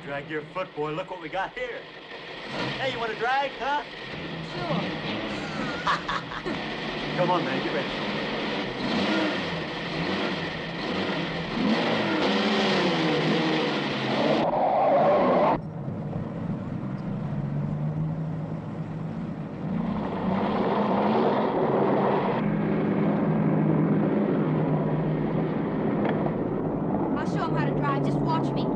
drag your foot, boy. Look what we got here. Hey, you want to drag, huh? Sure. Come on, man. Get ready. I'll show him how to drive. Just watch me.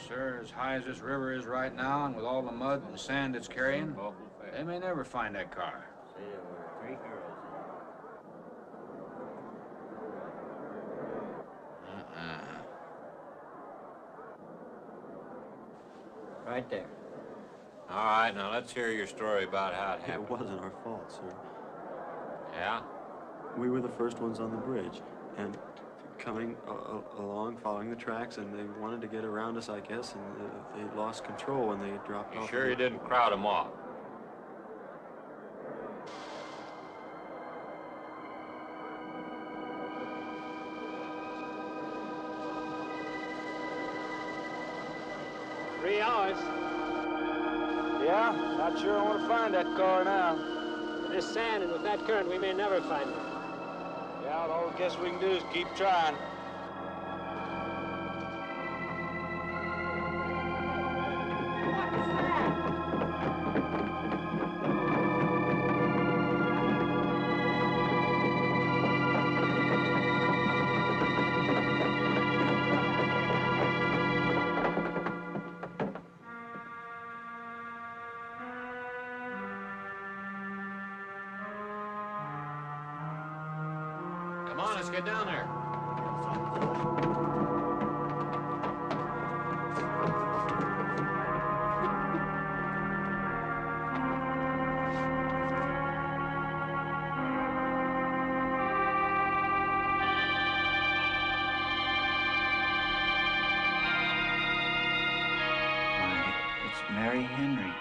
Sir, as high as this river is right now, and with all the mud and sand it's carrying, they may never find that car. Right there. All right, now let's hear your story about how it happened. It wasn't our fault, sir. Yeah? We were the first ones on the bridge, and coming along, following the tracks, and they wanted to get around us, I guess, and they lost control when they dropped off. You sure you didn't crowd them off? Three hours. Yeah, not sure I want to find that car now. With this sand and with that current, we may never find it. Yeah, all I guess we can do is keep trying. Come on, let's get down there. It's Mary Henry.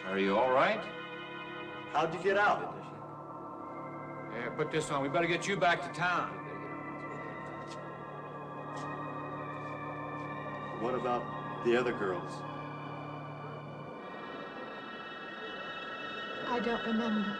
Are you all right? How'd you get out? Herk, put this on. We better get you back to town. What about the other girls? I don't remember.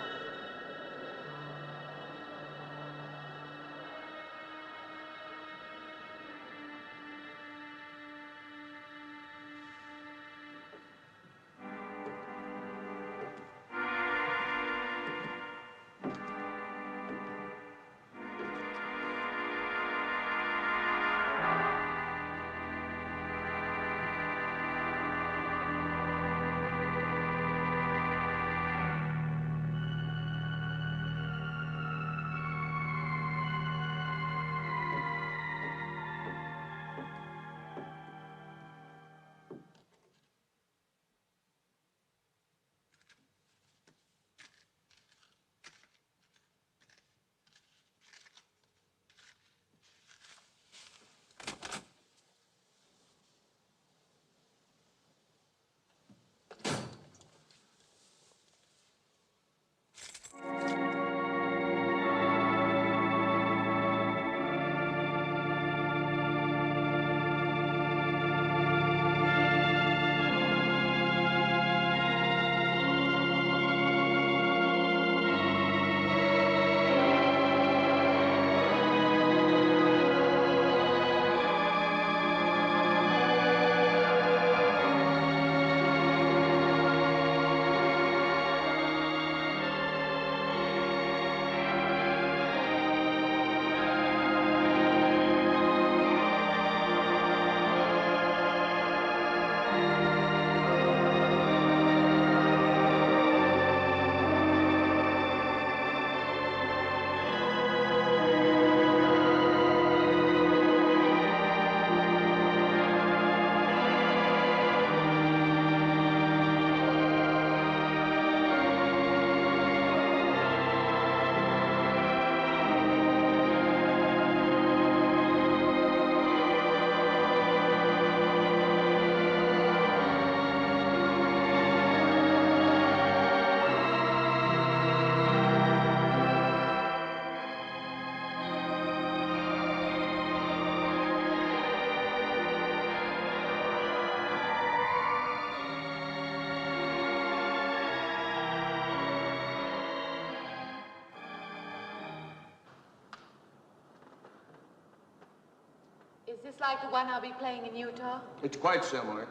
Is this like the one I'll be playing in Utah? It's quite similar.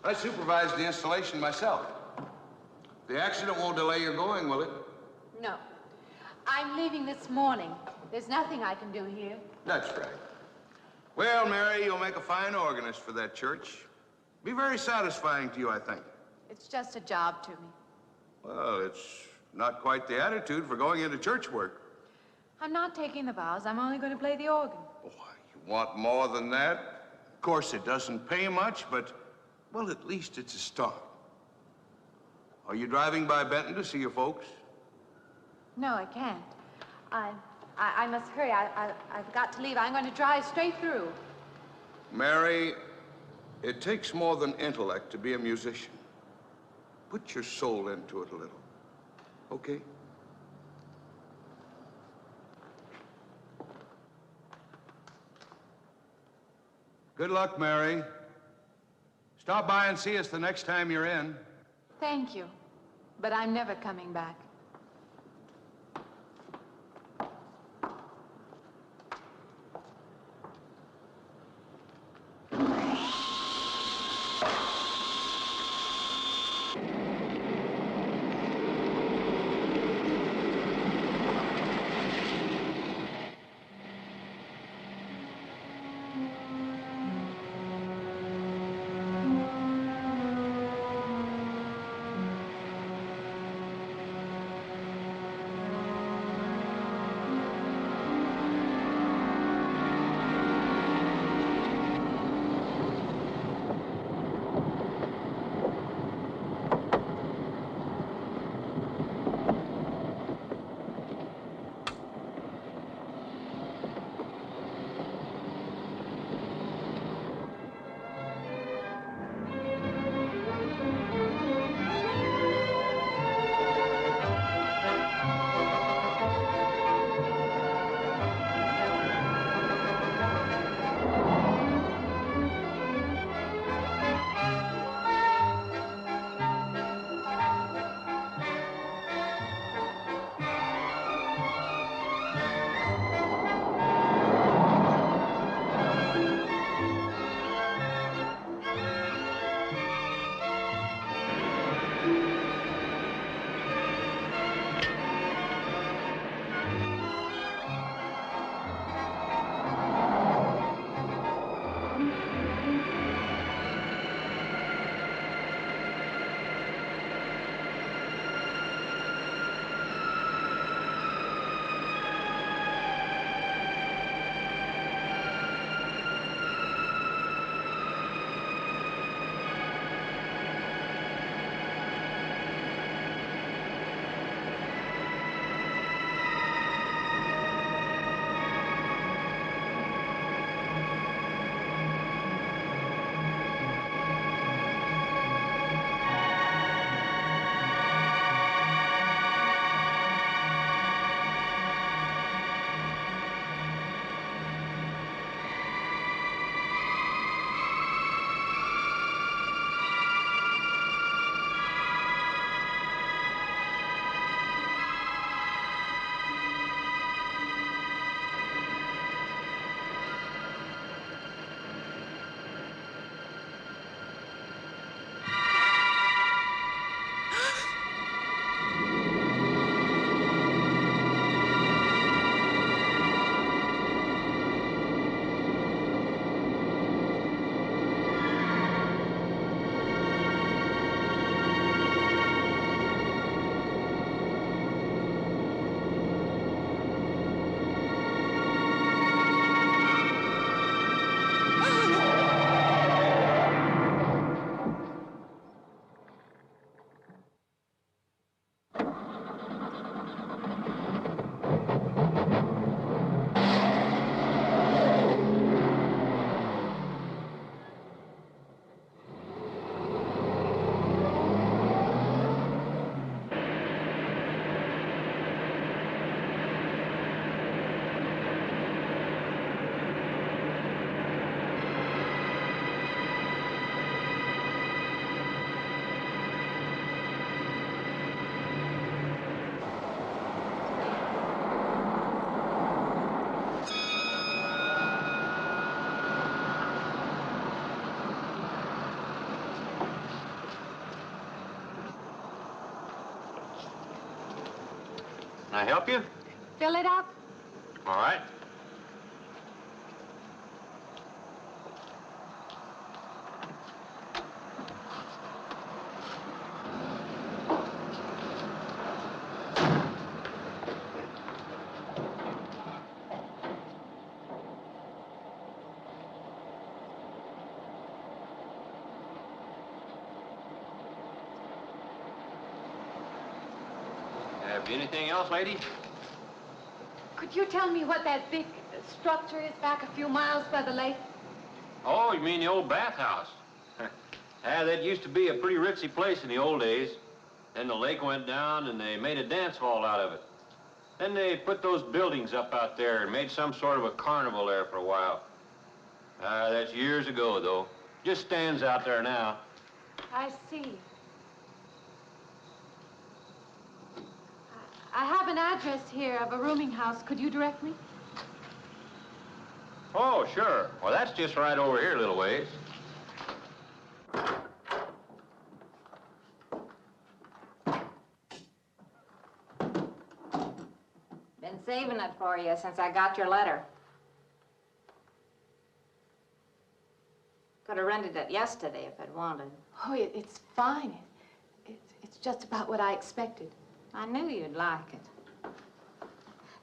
I supervised the installation myself. The accident won't delay your going, will it? No. I'm leaving this morning. There's nothing I can do here. That's right. Well, Mary, you'll make a fine organist for that church. Be very satisfying to you, I think. It's just a job to me. Well, it's not quite the attitude for going into church work. I'm not taking the vows. I'm only going to play the organ. Oh, you want more than that? Of course, it doesn't pay much, but, well, at least it's a start. Are you driving by Benton to see your folks? No, I can't. I must hurry. I've got to leave. I'm going to drive straight through. Mary, it takes more than intellect to be a musician. Put your soul into it a little, okay? Good luck, Mary. Stop by and see us the next time you're in. Thank you. But I'm never coming back. Can I help you? Fill it up. All right. Have you anything else, lady? Could you tell me what that big structure is back a few miles by the lake? Oh, you mean the old bathhouse? Yeah, that used to be a pretty ritzy place in the old days. Then the lake went down and they made a dance hall out of it. Then they put those buildings up out there and made some sort of a carnival there for a while. That's years ago, though. Just stands out there now. I see. I have an address here of a rooming house. Could you direct me? Oh, sure. Well, that's just right over here a little ways. Been saving it for you since I got your letter. Could have rented it yesterday if I'd wanted. Oh, it's fine. It's just about what I expected. I knew you'd like it.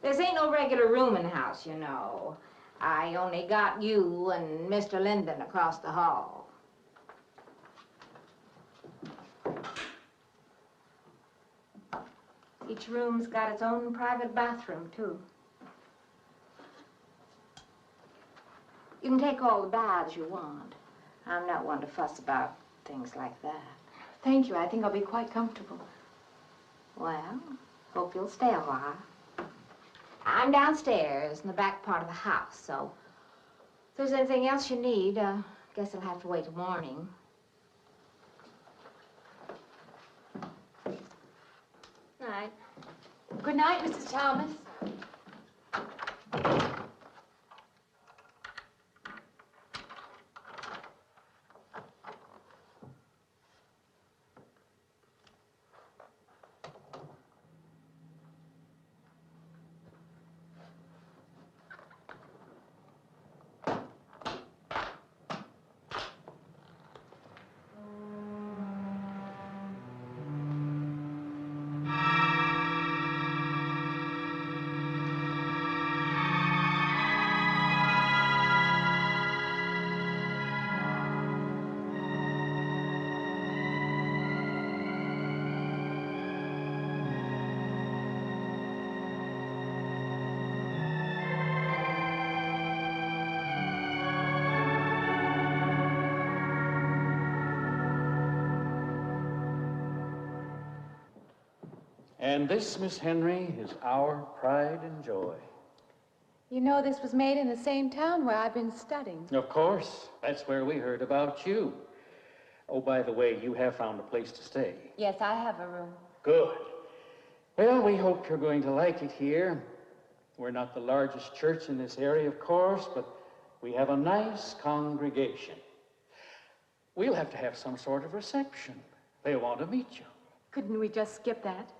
This ain't no regular rooming house, you know. I only got you and Mr. Linden across the hall. Each room's got its own private bathroom, too. You can take all the baths you want. I'm not one to fuss about things like that. Thank you. I think I'll be quite comfortable. Well, hope you'll stay a while. I'm downstairs in the back part of the house, so if there's anything else you need, guess I'll have to wait till morning. Night. Good night, Mrs. Thomas. And this, Miss Henry, is our pride and joy. You know this was made in the same town where I've been studying. Of course. That's where we heard about you. Oh, by the way, you have found a place to stay. Yes, I have a room. Good. Well, we hope you're going to like it here. We're not the largest church in this area, of course, but we have a nice congregation. We'll have to have some sort of reception. They want to meet you. Couldn't we just skip that?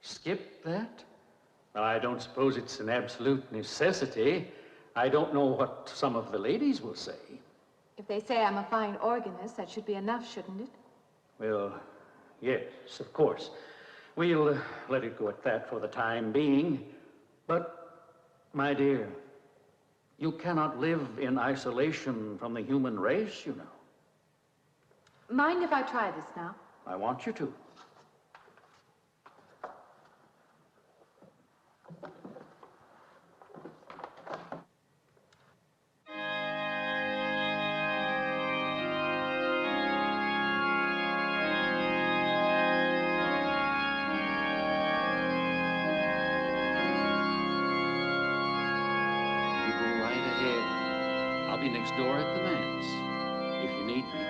Skip that? I don't suppose it's an absolute necessity. I don't know what some of the ladies will say. If they say I'm a fine organist, that should be enough, shouldn't it? Well, yes, of course. We'll let it go at that for the time being. But, my dear, you cannot live in isolation from the human race, you know. Mind if I try this now? I want you to. I'll be next door at the manse, if you need me.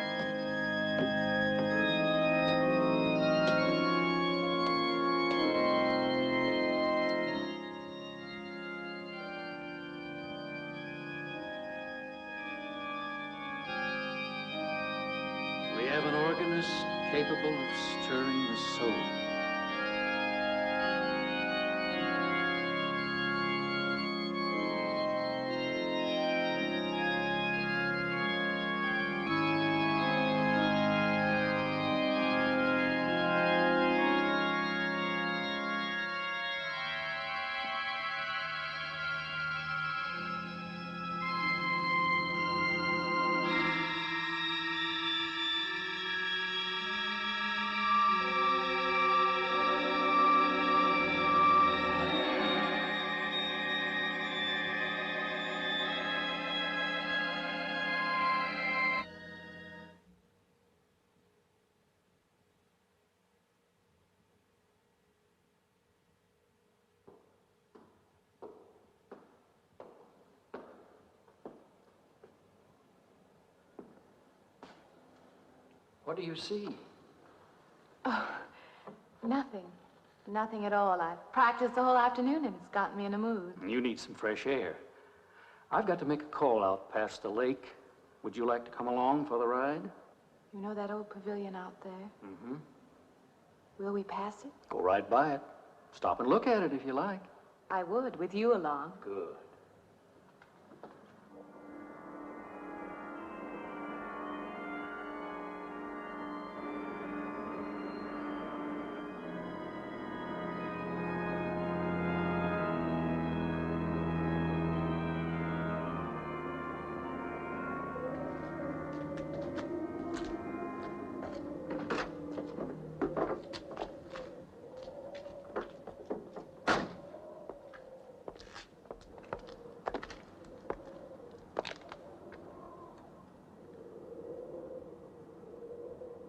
We have an organist capable of stirring the soul. What do you see? Oh, nothing. Nothing at all. I've practiced the whole afternoon and it's gotten me in a mood. You need some fresh air. I've got to make a call out past the lake. Would you like to come along for the ride? You know that old pavilion out there? Mm-hmm. Will we pass it? Go right by it. Stop and look at it if you like. I would, with you along. Good.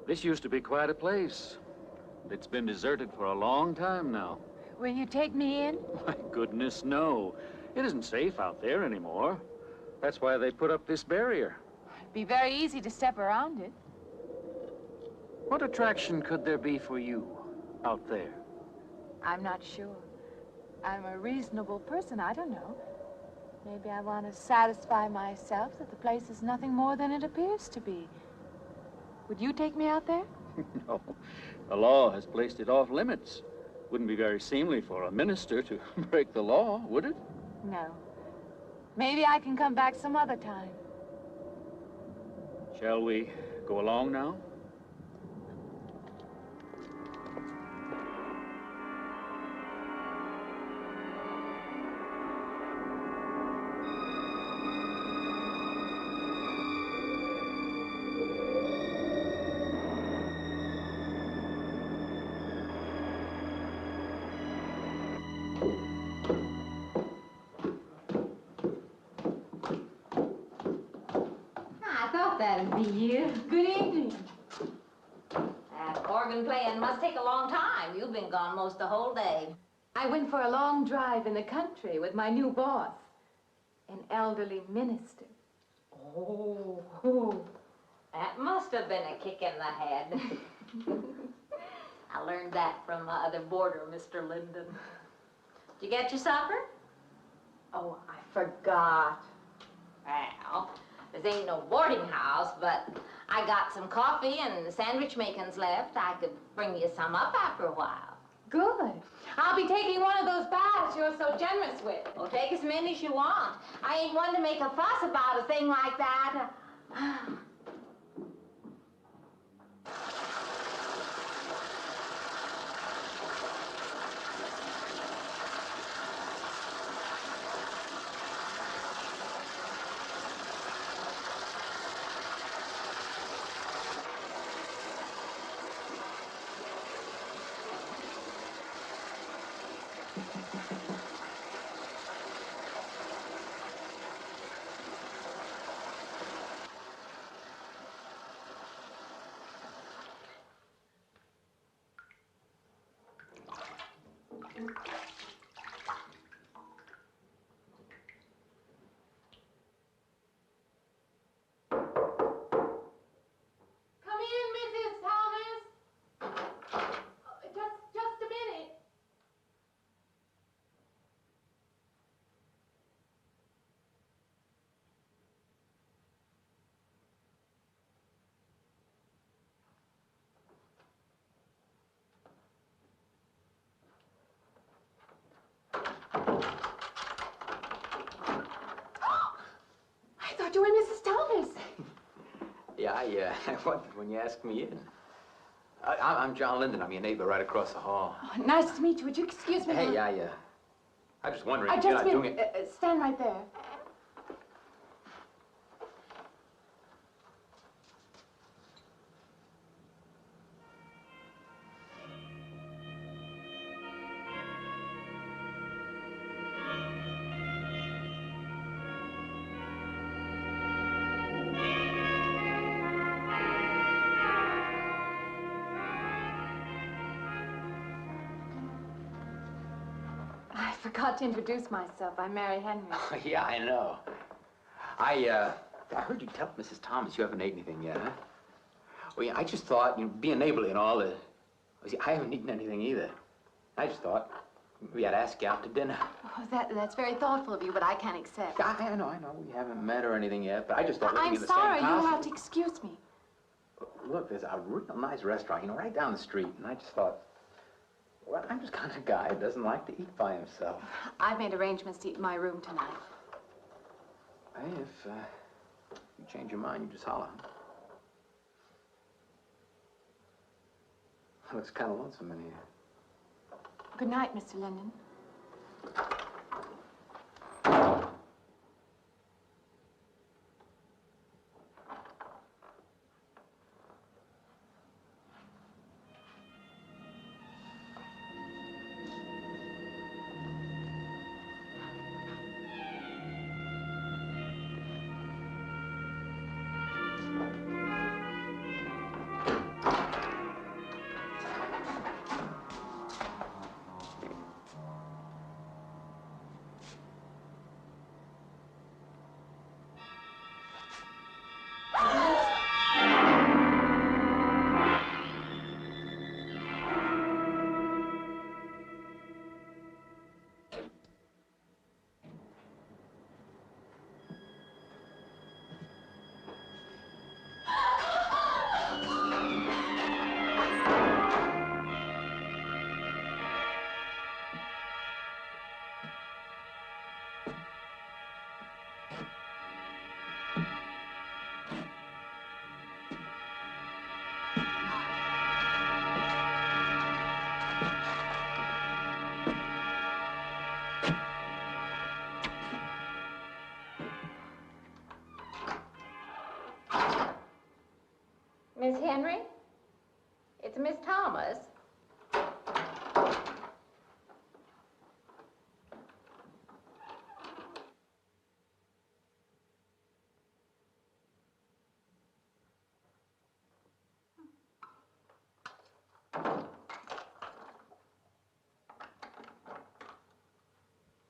This used to be quite a place. It's been deserted for a long time now. Will you take me in? My goodness, no. It isn't safe out there anymore. That's why they put up this barrier. It'd be very easy to step around it. What attraction could there be for you out there? I'm not sure. I'm a reasonable person. I don't know. Maybe I want to satisfy myself that the place is nothing more than it appears to be. Would you take me out there? No. The law has placed it off limits. Wouldn't be very seemly for a minister to break the law, would it? No. Maybe I can come back some other time. Shall we go along now? That'd be you. Good evening. That organ playing must take a long time. You've been gone most the whole day. I went for a long drive in the country with my new boss, an elderly minister. Oh, that must have been a kick in the head. I learned that from my other boarder, Mr. Linden. Did you get your supper? Oh, I forgot. Well, this ain't no boarding house, but I got some coffee and sandwich makings left. I could bring you some up after a while. Good. I'll be taking one of those baths you're so generous with. Well, take as many as you want. I ain't one to make a fuss about a thing like that. You and Mrs. Thomas. Yeah, I wondered when you asked me in. I'm John Linden. I'm your neighbor right across the hall. Oh, nice to meet you. Would you excuse me? Hey, I was just wondering if Just you're not doing it. Stand right there. I forgot to introduce myself. I'm Mary Henry. Oh, yeah, I know. I heard you tell Mrs. Thomas you haven't ate anything yet, huh? Well, yeah, I just thought, being neighborly and all, see, I haven't eaten anything either. I just thought we had to ask you out to dinner. Oh, that's very thoughtful of you, but I can't accept. I know. We haven't met or anything yet, but I just thought I'm in the sorry, same you'll house. have to excuse me. Look, there's a real nice restaurant, right down the street, and I just thought, well, I'm just kind of guy who doesn't like to eat by himself. I've made arrangements to eat in my room tonight. Hey, if you change your mind, you just holler. Looks kind of lonesome in here. Good night, Mr. Linden. Miss Henry? It's Miss Thomas.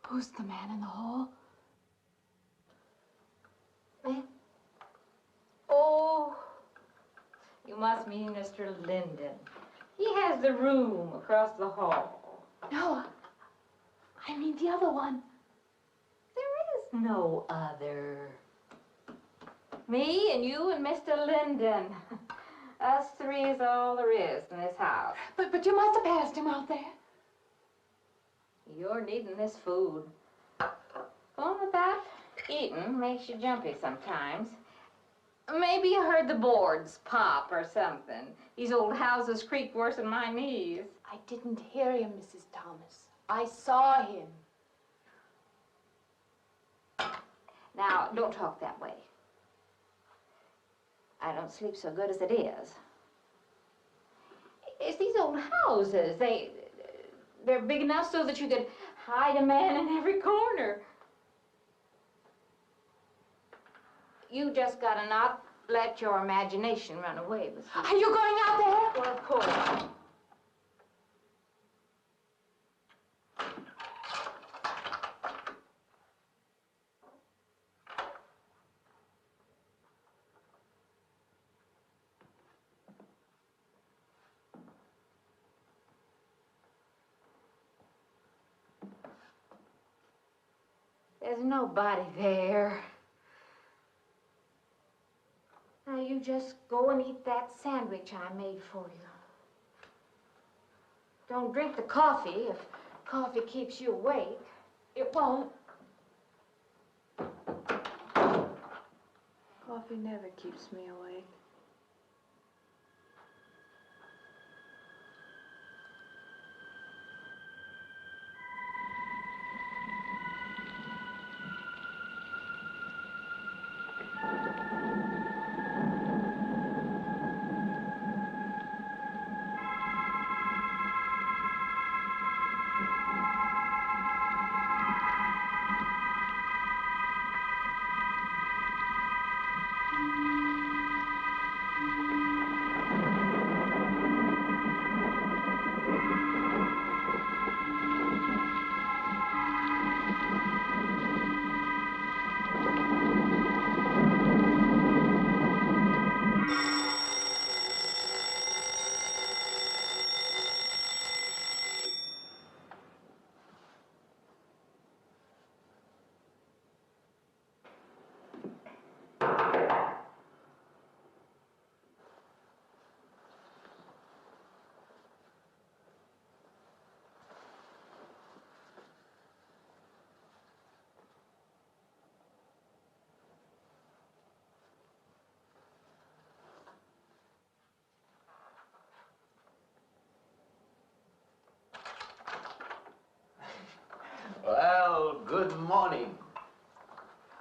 Who's the man in the hall? Me? Oh, you must mean Mr. Linden. He has the room across the hall. No, I mean the other one. There is no other. Me and you and Mr. Linden. Us three is all there is in this house. But you must have passed him out there. You're needing this food. Going without eating makes you jumpy sometimes. Maybe you heard the boards pop or something. These old houses creak worse than my knees. I didn't hear him, Mrs. Thomas. I saw him. Now, don't talk that way. I don't sleep so good as it is. It's these old houses. They're big enough so that you could hide a man in every corner. You just gotta not let your imagination run away with you. Are you going out there? Well, of course. There's nobody there. Now you just go and eat that sandwich I made for you. Don't drink the coffee. If coffee keeps you awake, it won't. Coffee never keeps me awake.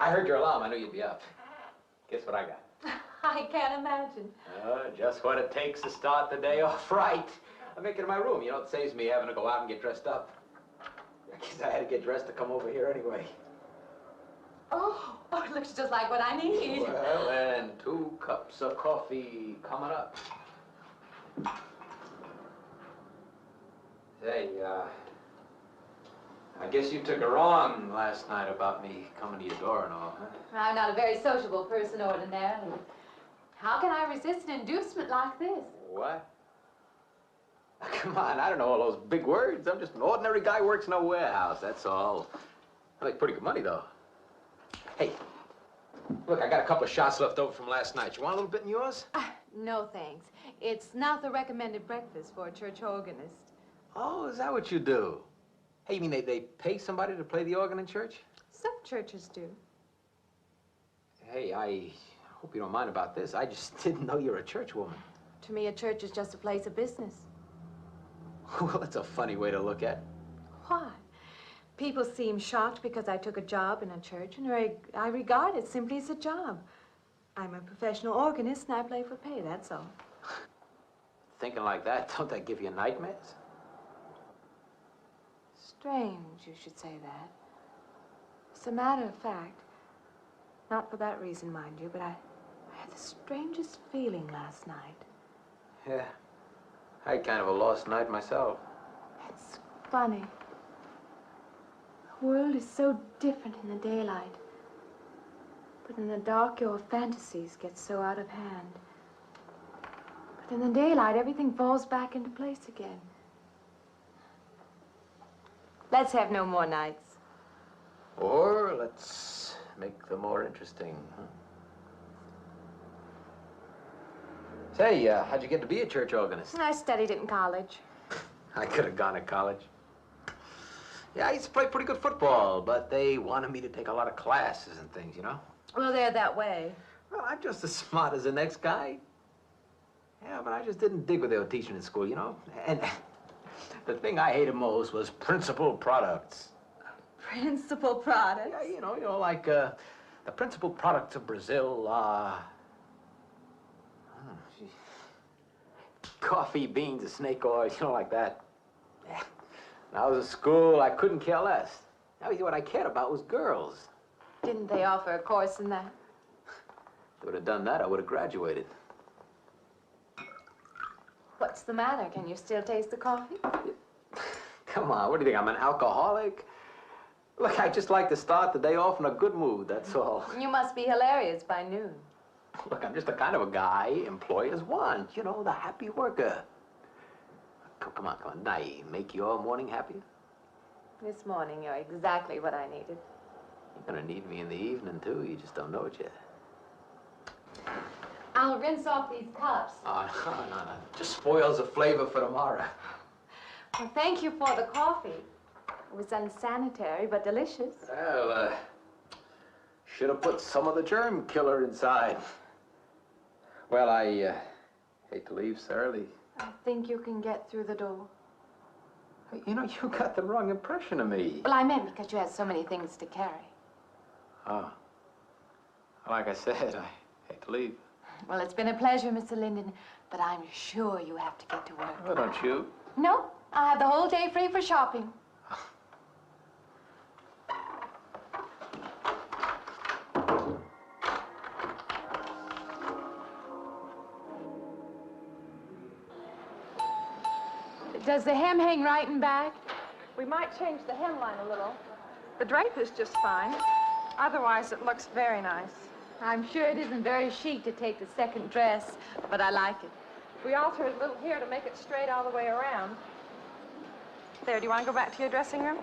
I heard your alarm. I knew you'd be up. Guess what I got? I can't imagine. Just what it takes to start the day off right. I make it in my room. You know, it saves me having to go out and get dressed up. I guess I had to get dressed to come over here anyway. Oh, it looks just like what I need. Well, and 2 cups of coffee coming up. Say, I guess you took her wrong last night about me coming to your door and all, huh? I'm not a very sociable person ordinarily. How can I resist an inducement like this? What? Come on, I don't know all those big words. I'm just an ordinary guy who works in a warehouse, that's all. I make pretty good money, though. Hey, look, I got a couple of shots left over from last night. You want a little bit in yours? No, thanks. It's not the recommended breakfast for a church organist. Oh, is that what you do? Hey, you mean they pay somebody to play the organ in church? Some churches do. Hey, I hope you don't mind about this. I just didn't know you're a church woman. To me, a church is just a place of business. Well, that's a funny way to look at it. Why? People seem shocked because I took a job in a church, and I regard it simply as a job. I'm a professional organist, and I play for pay, that's all. Thinking like that, don't that give you nightmares? Strange you should say that. As a matter of fact, not for that reason, mind you, but I had the strangest feeling last night. Yeah, I had kind of a lost night myself. It's funny. The world is so different in the daylight. But in the dark, your fantasies get so out of hand. But in the daylight, everything falls back into place again. Let's have no more nights. Or let's make them more interesting, huh? Say, how'd you get to be a church organist? I studied it in college. I could have gone to college. Yeah, I used to play pretty good football, but they wanted me to take a lot of classes and things, you know? Well, they're that way. Well, I'm just as smart as the next guy. Yeah, but I just didn't dig what they were teaching in school, you know? And the thing I hated most was principal products. Principal products? Yeah, you know, like the principal products of Brazil are... coffee, beans, snake oil, you know, like that. Yeah. When I was at school, I couldn't care less. Now, what I cared about was girls. Didn't they offer a course in that? If they would have done that, I would have graduated. What's the matter? Can you still taste the coffee? Come on, what do you think, I'm an alcoholic? Look, I just like to start the day off in a good mood, that's all. You must be hilarious by noon. Look, I'm just the kind of a guy employers want, you know, the happy worker. Come on, Did I make your morning happier? This morning, you're exactly what I needed. You're gonna need me in the evening, too. You just don't know it yet. I'll rinse off these cups. Oh, no. Just spoils the flavor for tomorrow. Well, thank you for the coffee. It was unsanitary, but delicious. Well, should have put some of the germ killer inside. Well, I hate to leave so early. I think you can get through the door. Hey, you know, you got the wrong impression of me. Well, I meant because you had so many things to carry. Oh. Like I said, I hate to leave. Well, it's been a pleasure, Mr. Linden, but I'm sure you have to get to work. Oh, don't you? No, I have the whole day free for shopping. Does the hem hang right and back? We might change the hemline a little. The drape is just fine. Otherwise, it looks very nice. I'm sure it isn't very chic to take the second dress, but I like it. We alter it a little here to make it straight all the way around. There, do you want to go back to your dressing room?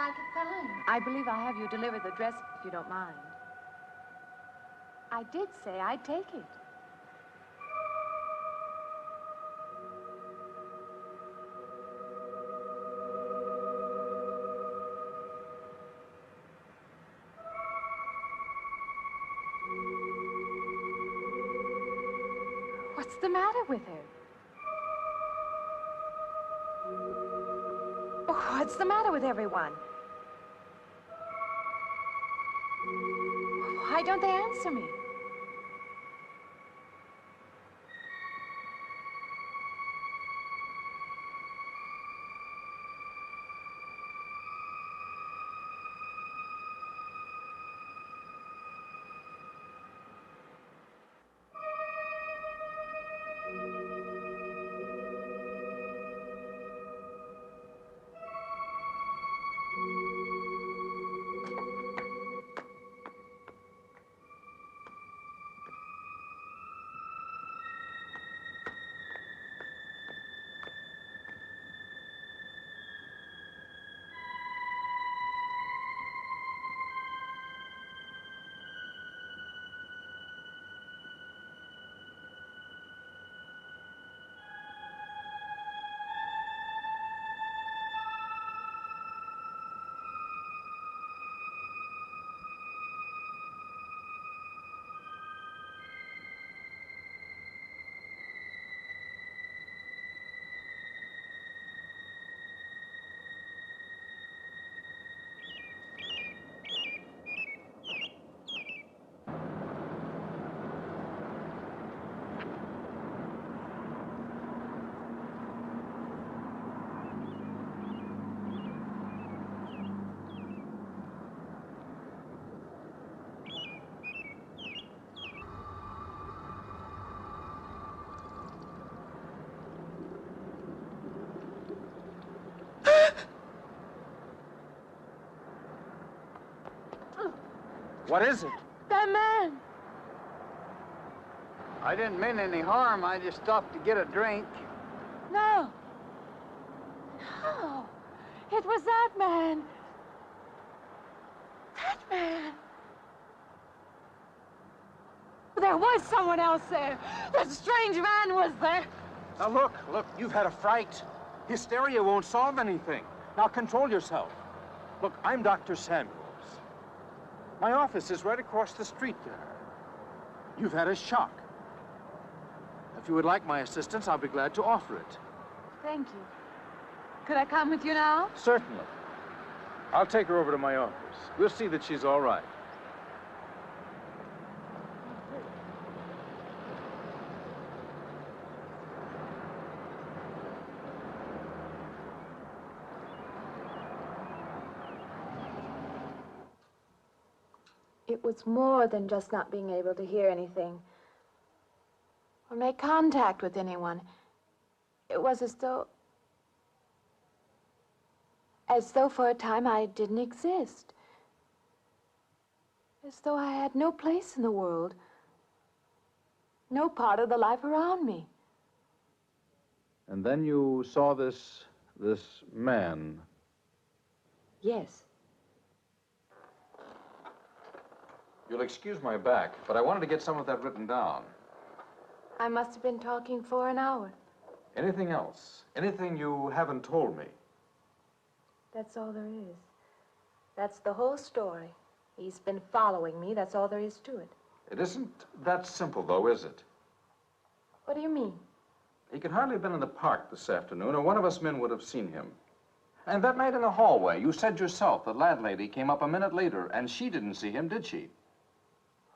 like it fine. I believe I have you deliver the dress, if you don't mind. I did say I'd take it. What's the matter with her? Oh, what's the matter with everyone? Why don't they answer me? What is it? That man! I didn't mean any harm. I just stopped to get a drink. No. No. It was that man. That man. There was someone else there. That strange man was there. Now look, you've had a fright. Hysteria won't solve anything. Now control yourself. Look, I'm Dr. Samuels. My office is right across the street there. You've had a shock. If you would like my assistance, I'll be glad to offer it. Thank you. Could I come with you now? Certainly. I'll take her over to my office. We'll see that she's all right. It was more than just not being able to hear anything or make contact with anyone. It was as though for a time I didn't exist. As though I had no place in the world, no part of the life around me. And then you saw this man. Yes. You'll excuse my back, but I wanted to get some of that written down. I must have been talking for an hour. Anything else? Anything you haven't told me? That's all there is. That's the whole story. He's been following me. That's all there is to it. It isn't that simple, though, is it? What do you mean? He could hardly have been in the park this afternoon, or one of us men would have seen him. And that night in the hallway, you said yourself the landlady came up a minute later, and she didn't see him, did she?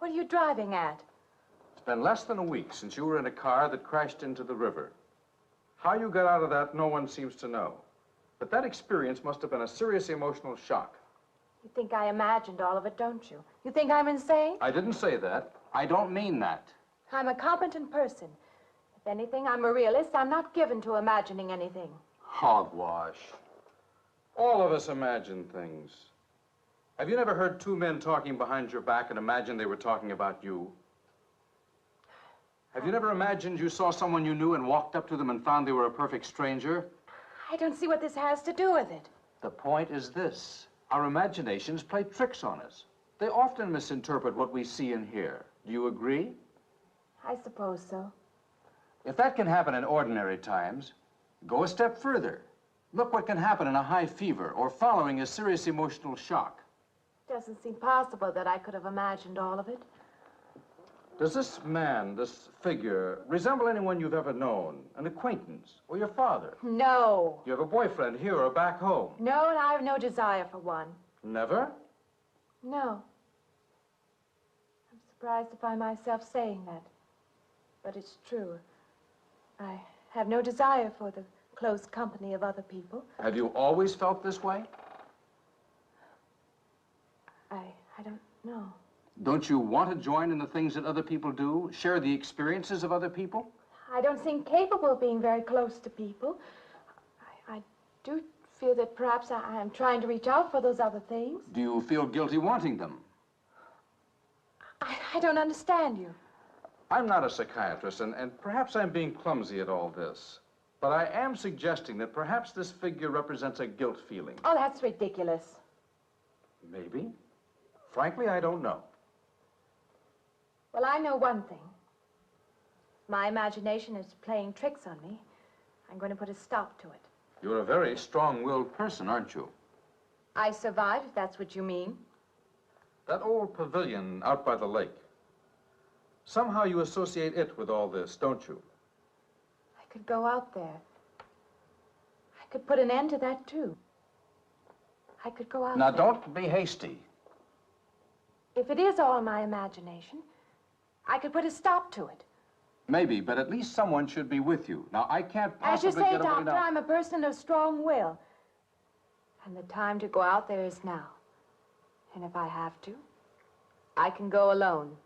What are you driving at? It's been less than a week since you were in a car that crashed into the river. How you got out of that, no one seems to know. But that experience must have been a serious emotional shock. You think I imagined all of it, don't you? You think I'm insane? I didn't say that. I don't mean that. I'm a competent person. If anything, I'm a realist. I'm not given to imagining anything. Hogwash. All of us imagine things. Have you never heard two men talking behind your back and imagined they were talking about you? Have you never imagined you saw someone you knew and walked up to them and found they were a perfect stranger? I don't see what this has to do with it. The point is this. Our imaginations play tricks on us. They often misinterpret what we see and hear. Do you agree? I suppose so. If that can happen in ordinary times, go a step further. Look what can happen in a high fever or following a serious emotional shock. Doesn't seem possible that I could have imagined all of it. Does this man, this figure, resemble anyone you've ever known? An acquaintance or your father? No. You have a boyfriend here or back home? No, and I have no desire for one. Never? No. I'm surprised to find myself saying that. But it's true. I have no desire for the close company of other people. Have you always felt this way? I don't know. Don't you want to join in the things that other people do? Share the experiences of other people? I don't seem capable of being very close to people. I do feel that perhaps I am trying to reach out for those other things. Do you feel guilty wanting them? I don't understand you. I'm not a psychiatrist, and perhaps I'm being clumsy at all this. But I am suggesting that perhaps this figure represents a guilt feeling. Oh, that's ridiculous. Maybe. Frankly, I don't know. Well, I know one thing. My imagination is playing tricks on me. I'm going to put a stop to it. You're a very strong-willed person, aren't you? I survive, if that's what you mean. That old pavilion out by the lake. Somehow you associate it with all this, don't you? I could go out there. I could put an end to that, too. I could go out Now, there. don't be hasty. If it is all my imagination, I could put a stop to it. Maybe, but at least someone should be with you. Now, I can't possibly As you say, get away Doctor, now. I'm a person of strong will. And the time to go out there is now. And if I have to, I can go alone.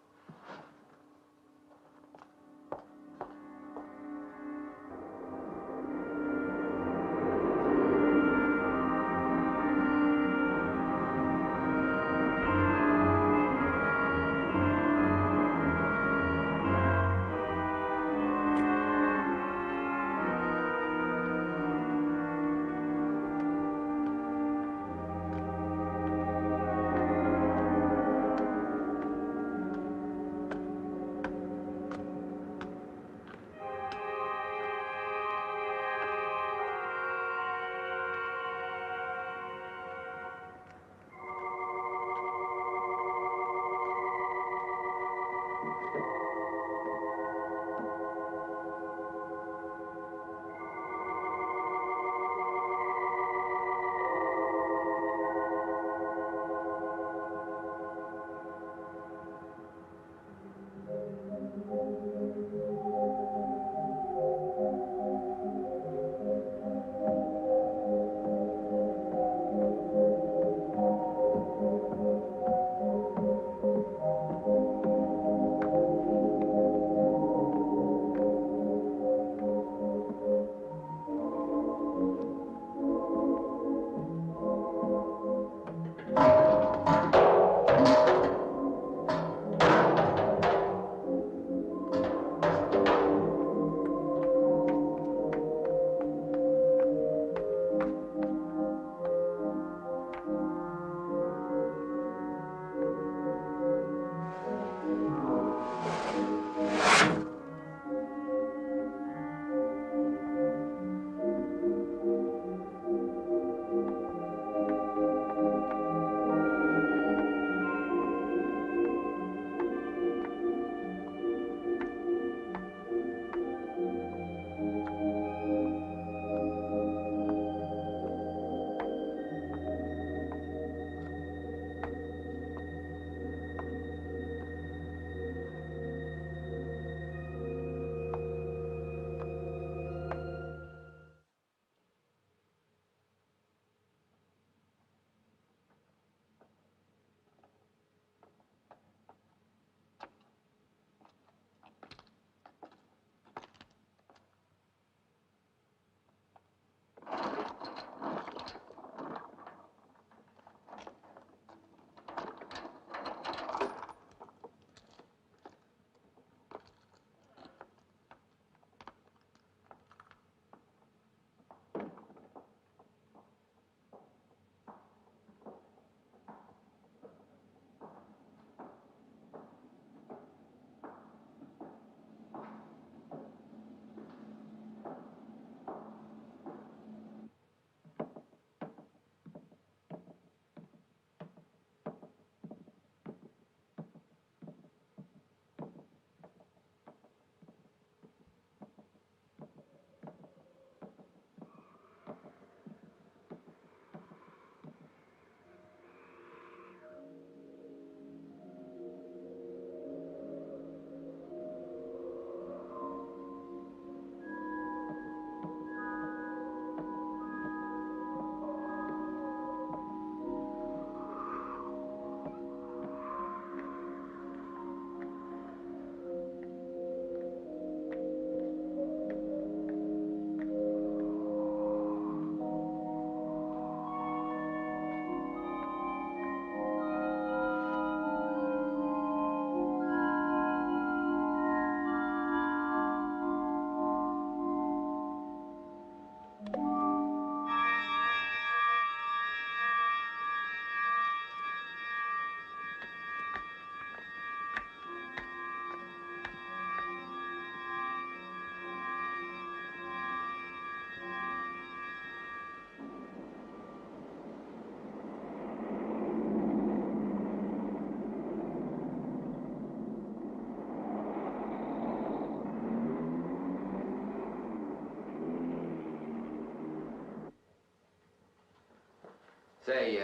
Say,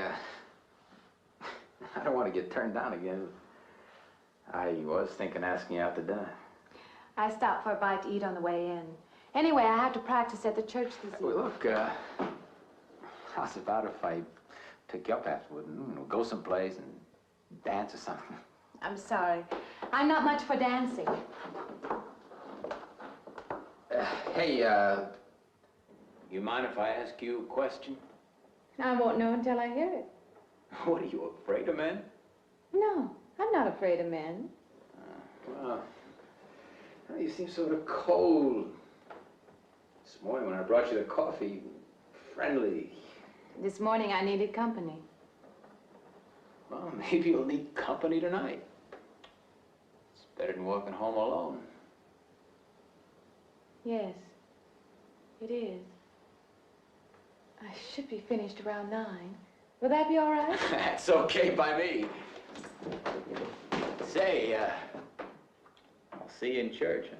I don't want to get turned down again. I was thinking asking you out to dinner. I stopped for a bite to eat on the way in. Anyway, I have to practice at the church this evening. Well, look, how's about if I pick you up afterward and we'll go someplace and dance or something? I'm sorry. I'm not much for dancing. Hey, you mind if I ask you a question? I won't know until I hear it. What, are you afraid of men? No, I'm not afraid of men. Well, you seem sort of cold. This morning when I brought you the coffee, friendly. This morning I needed company. Well, maybe you'll need company tonight. It's better than walking home alone. Yes, it is. I should be finished around 9. Will that be all right? That's okay by me. Say, I'll see you in church. Huh?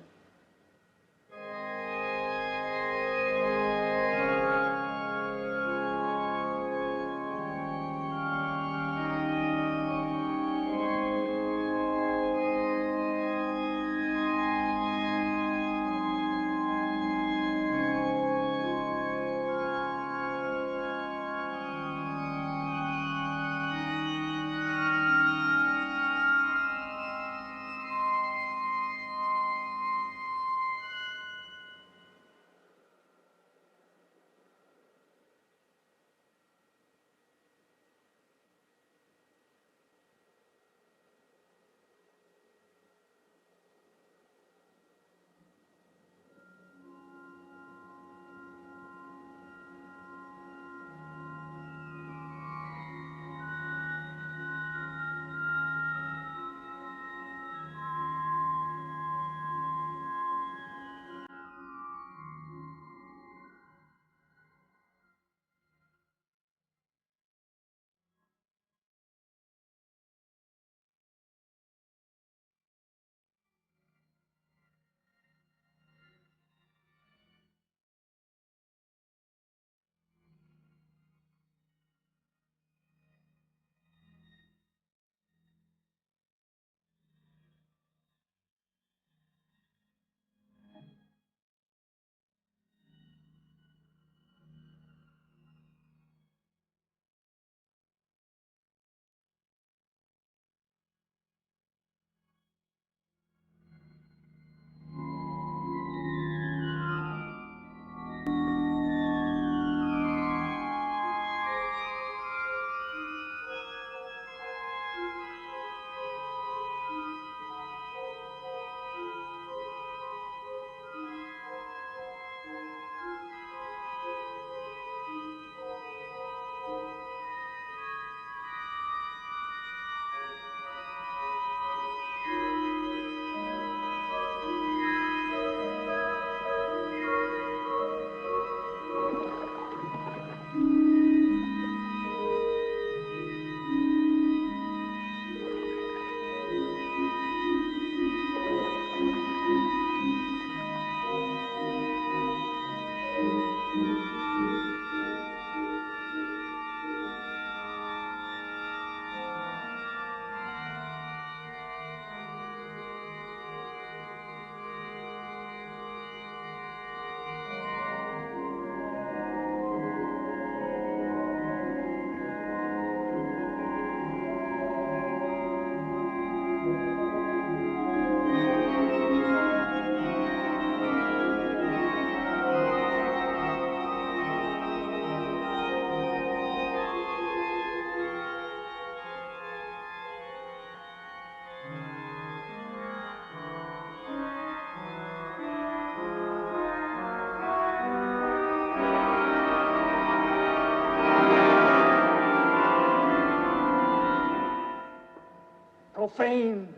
Profane,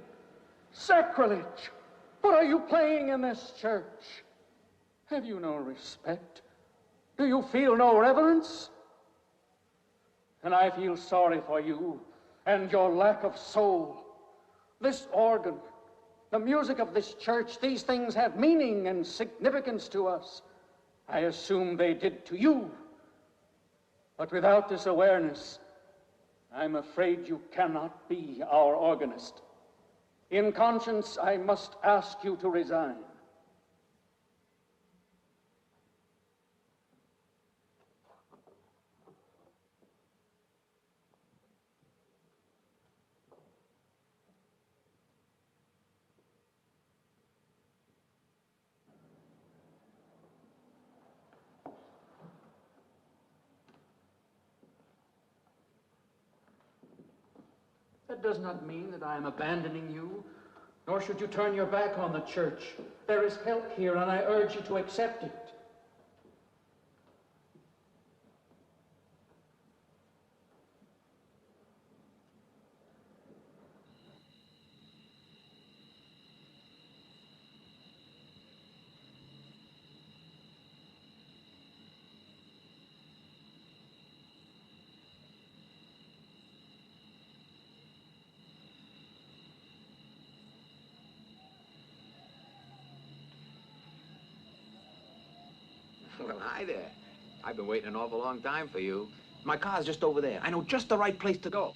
sacrilege. What are you playing in this church? Have you no respect? Do you feel no reverence? And I feel sorry for you and your lack of soul. This organ, the music of this church, these things have meaning and significance to us. I assume they did to you. But without this awareness, I'm afraid you cannot be our organist. In conscience, I must ask you to resign. That does not mean that I am abandoning you, nor should you turn your back on the church. There is help here, and I urge you to accept it. Well, hi there. I've been waiting an awful long time for you. My car's just over there. I know just the right place to go.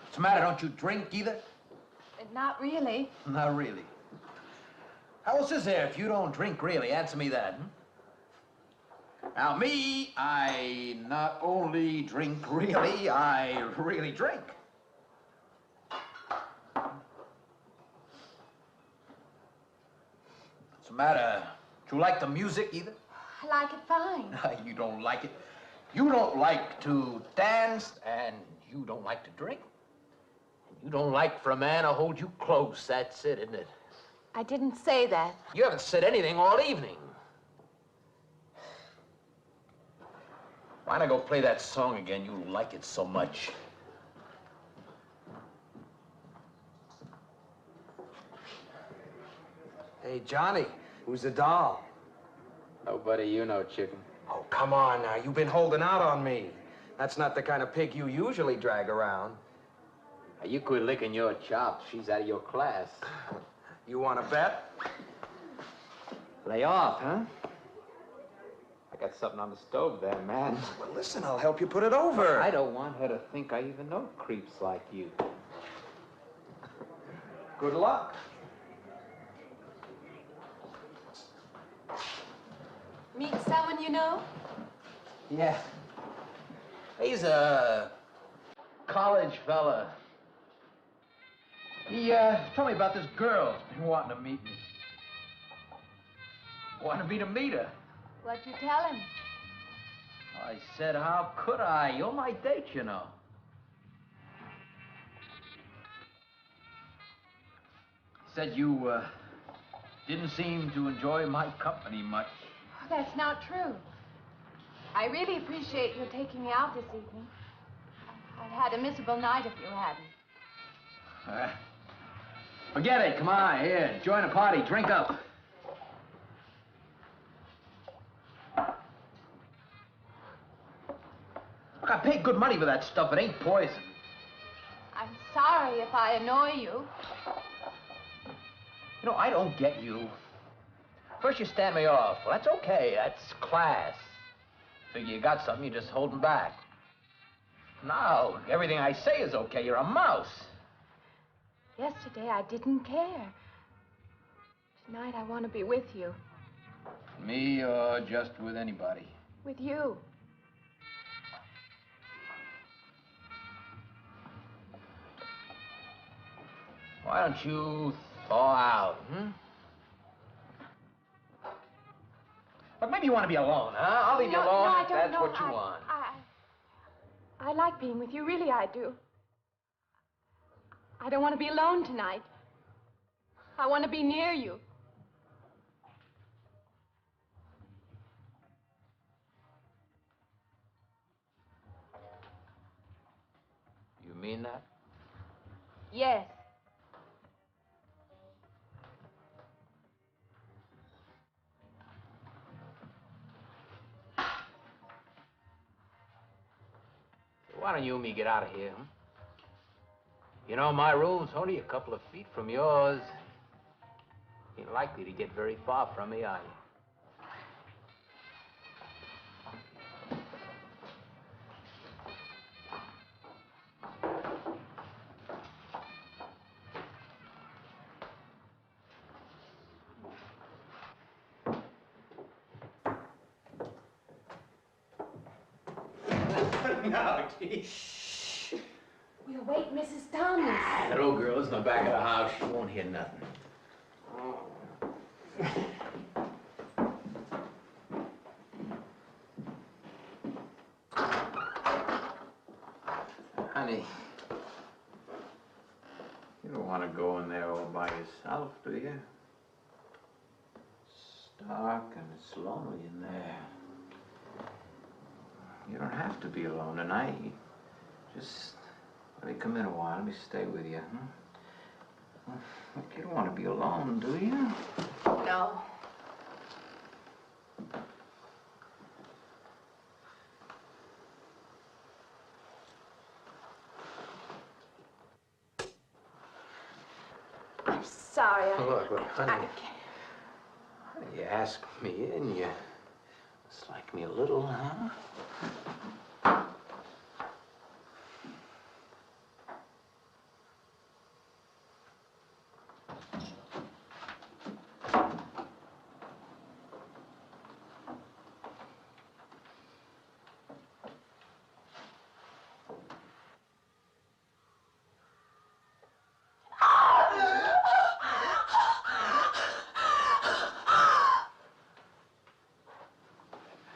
What's the matter? Don't you drink either? Not really. Not really. How else is there if you don't drink really? Answer me that. Now, me, I not only drink really, I really drink. What's the matter? Do you like the music either? I like it fine. You don't like it. You don't like to dance, and you don't like to drink. You don't like for a man to hold you close. That's it, isn't it? I didn't say that. You haven't said anything all evening. Why not go play that song again? You like it so much. Hey, Johnny, who's the doll? Nobody you know, chicken. Oh, come on now. You've been holding out on me. That's not the kind of pig you usually drag around. Now, you quit licking your chops. She's out of your class. You want to bet? Lay off, huh? I got something on the stove there, man. Well, listen, I'll help you put it over. I don't want her to think I even know creeps like you. Good luck. Meet someone you know? Yeah. He's a college fella. He told me about this girl who's been wanting to meet me. Wanted me to meet her. What'd you tell him? I said, how could I? You're my date, you know. He said you didn't seem to enjoy my company much. Oh, that's not true. I really appreciate your taking me out this evening. I'd had a miserable night if you hadn't. Forget it. Come on, here. Join the party. Drink up. Look, I paid good money for that stuff. It ain't poison. I'm sorry if I annoy you. You know, I don't get you. First you stand me off. Well, that's okay. That's class. Figure you got something, you're just holding back. Now, everything I say is okay. You're a mouse. Yesterday, I didn't care. Tonight, I want to be with you. Me or just with anybody? With you. Why don't you thaw out, But maybe you want to be alone, huh? I'll leave you alone if that's what you want. I like being with you, really I do. I don't want to be alone tonight. I want to be near you. You mean that? Yes. Why don't you and me get out of here, huh? You know, my room's only a couple of feet from yours. Ain't likely to get very far from me, are you? No, geez. We'll wait, Mrs. Thomas. That old girl's in the back of the house. She won't hear nothing. Honey, you don't want to go in there all by yourself, do you? It's dark and it's lonely in there. You don't have to be alone tonight. Just let me come in a while. Let me stay with you, huh? Look, you don't want to be alone, do you? No. I'm sorry. Look, honey. Honey, you asked me in. You dislike me a little, huh?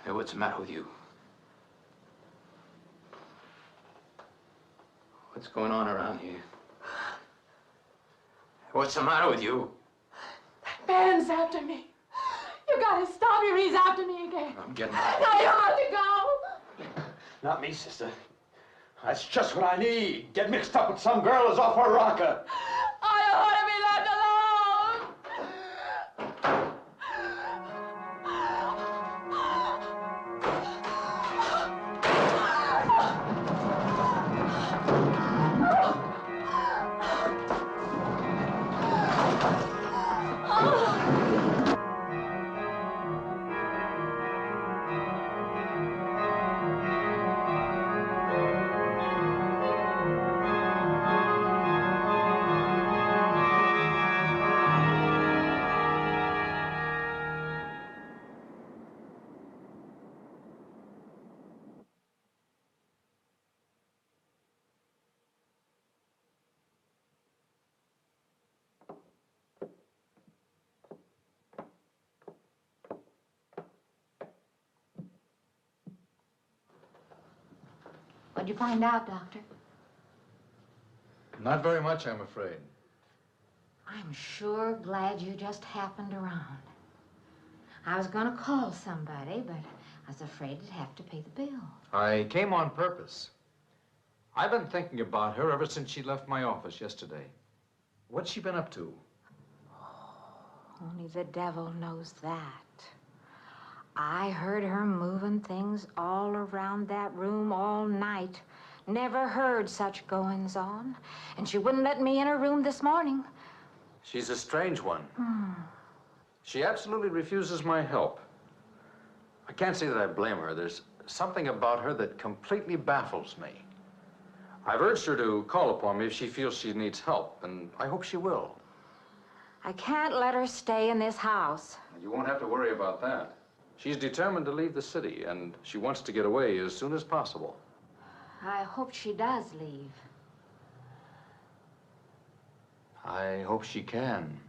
Hey, what's the matter with you? What's going on around here? What's the matter with you? Ben's after me. You gotta stop him. He's after me again. I'm getting out. Now you have to go. Not me, sister. That's just what I need. Get mixed up with some girl who's off her rocker. I don't want to be left alone. What'd you find out, Doctor? Not very much, I'm afraid. I'm sure glad you just happened around. I was going to call somebody, but I was afraid I'd have to pay the bill. I came on purpose. I've been thinking about her ever since she left my office yesterday. What's she been up to? Only the devil knows that. I heard her moving things all around that room all night. Never heard such goings on. And she wouldn't let me in her room this morning. She's a strange one. She absolutely refuses my help. I can't say that I blame her. There's something about her that completely baffles me. I've urged her to call upon me if she feels she needs help, and I hope she will. I can't let her stay in this house. You won't have to worry about that. She's determined to leave the city, and she wants to get away as soon as possible. I hope she does leave. I hope she can.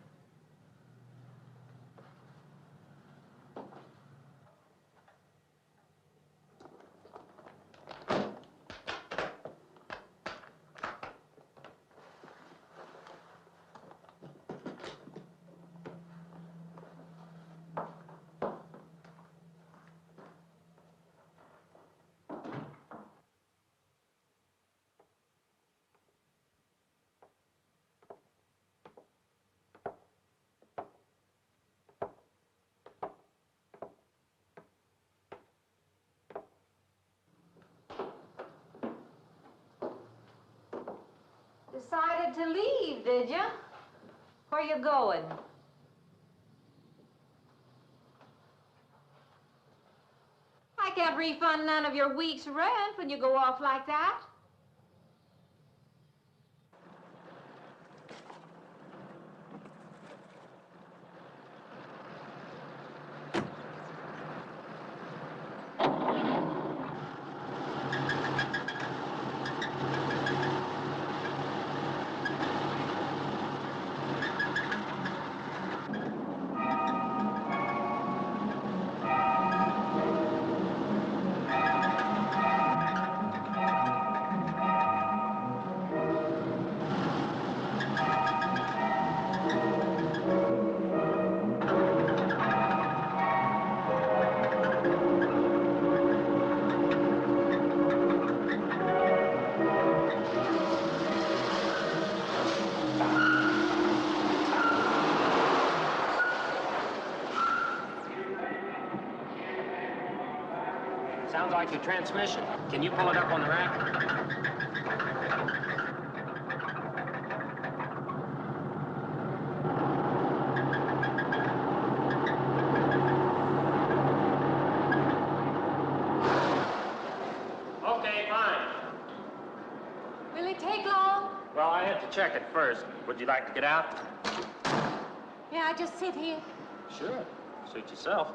Decided to leave, did you? Where you going? I can't refund none of your week's rent when you go off like that. Sounds like your transmission. Can you pull it up on the rack? Okay, fine. Will it take long? Well, I have to check it first. Would you like to get out? May I just sit here? Sure. Suit yourself.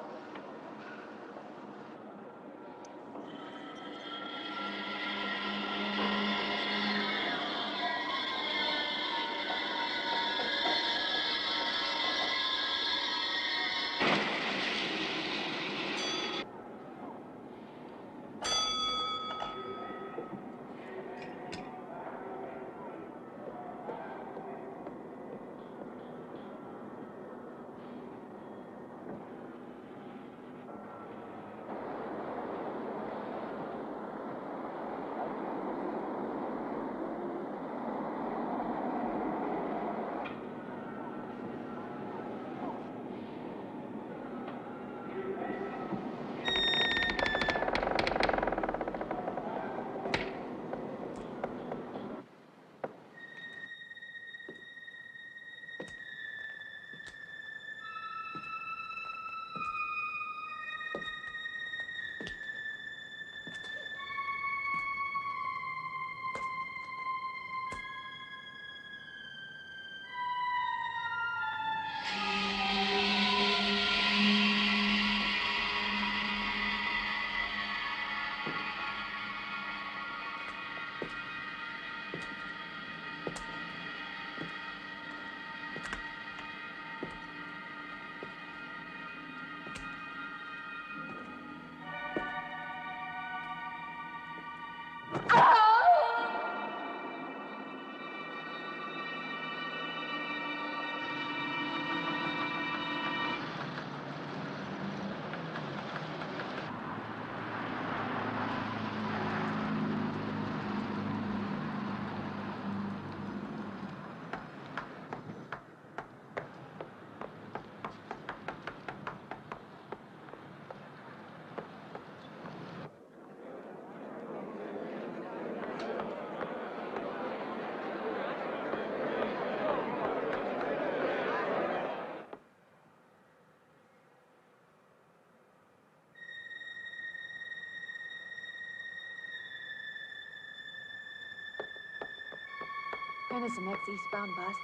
When is the next eastbound bus?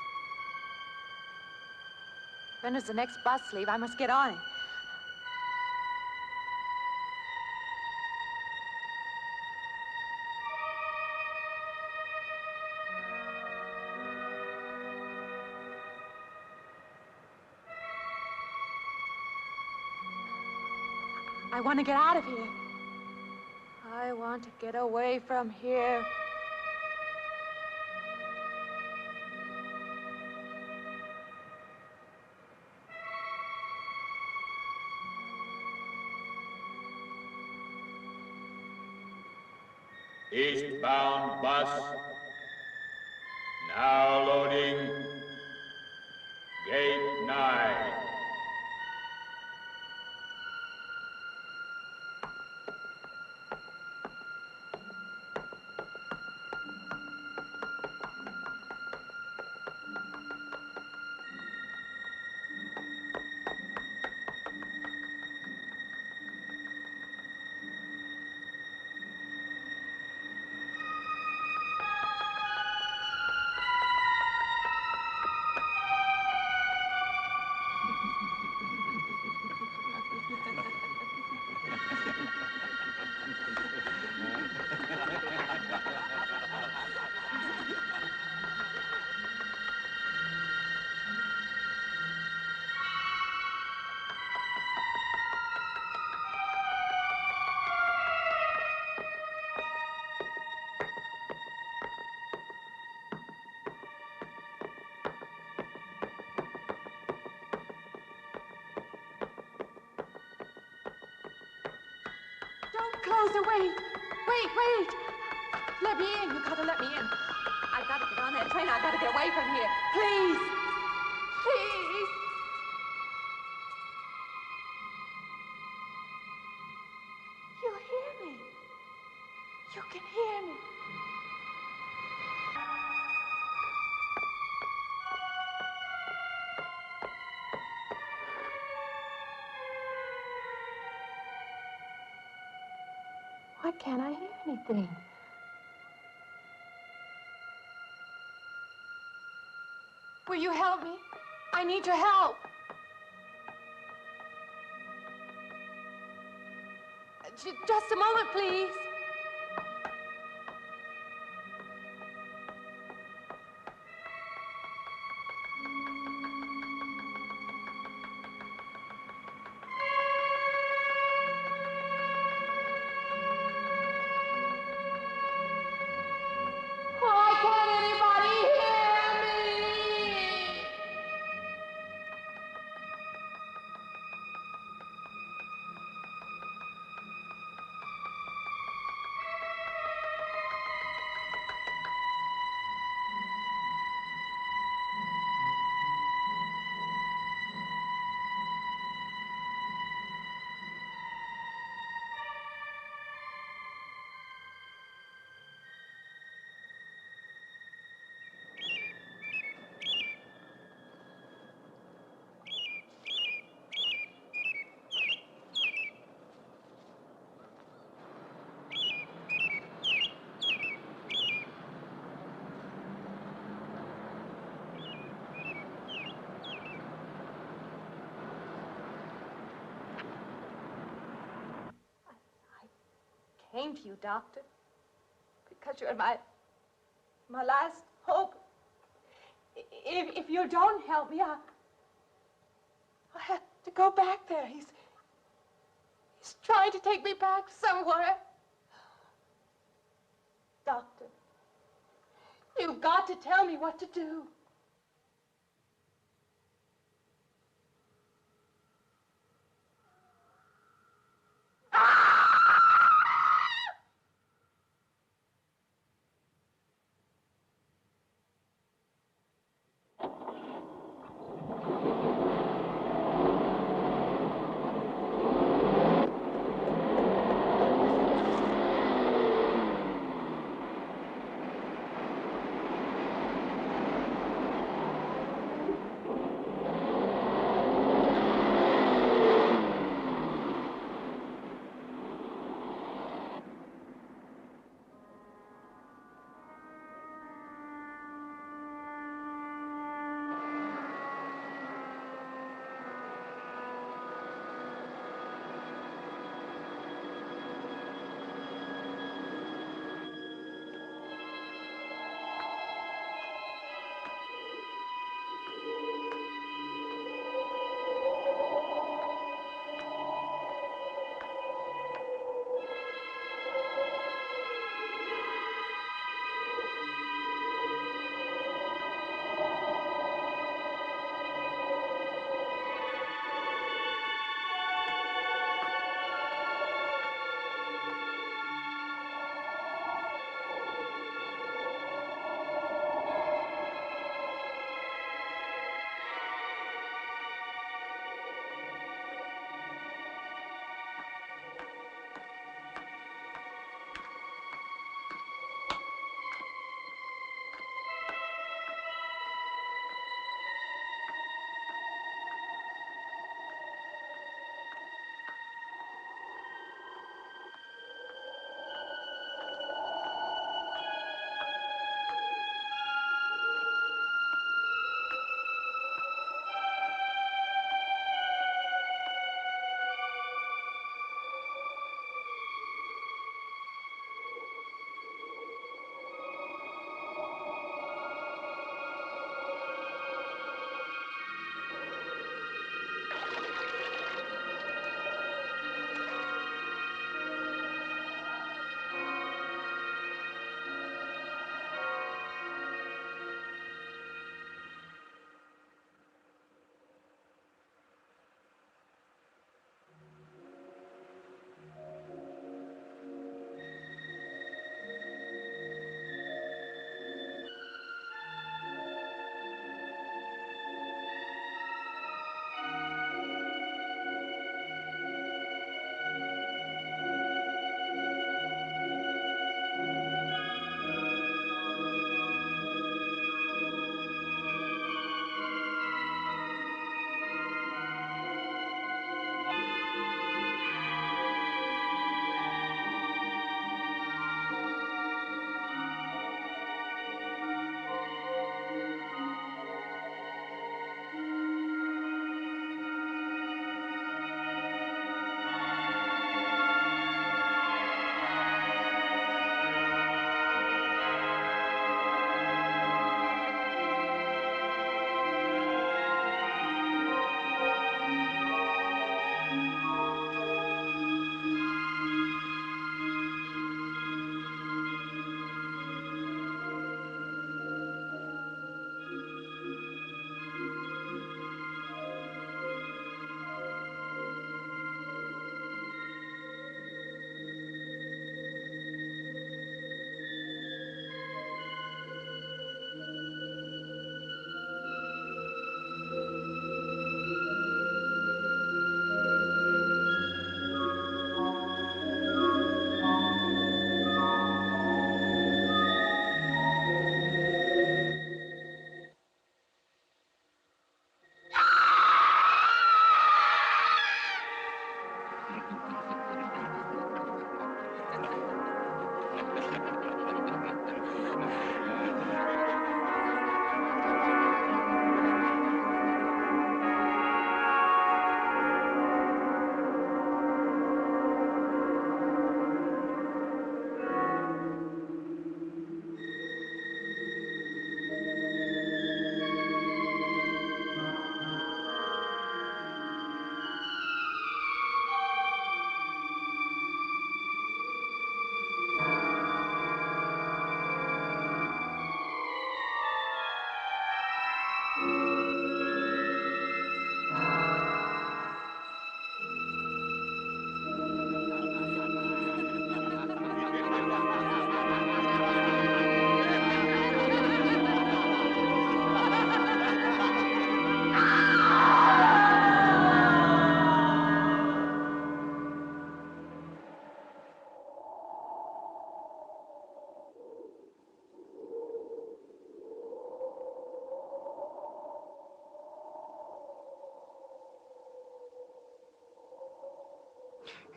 When does the next bus leave? I must get on it. I want to get out of here. I want to get away from here. Eastbound bus. Now loading. Gate 9. closer. Wait. Wait. Let me in. You gotta let me in. I gotta get on that train. I gotta get away from here. Please. Please. You hear me. You can hear me. Why can't I hear anything? Will you help me? I need your help. Just a moment, please. Why can't anybody hear me? Came to you, Doctor, because you're my last hope. If you don't help me, I'll have to go back there. He's trying to take me back somewhere. Doctor, you've got to tell me what to do.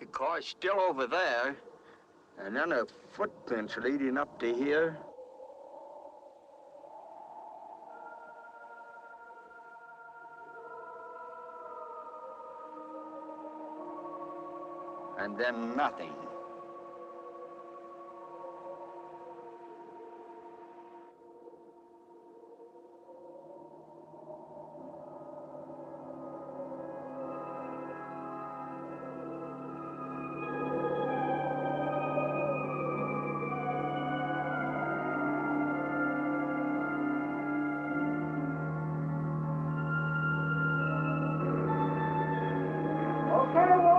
The car's still over there. And then the footprints leading up to here. And then nothing. Okay,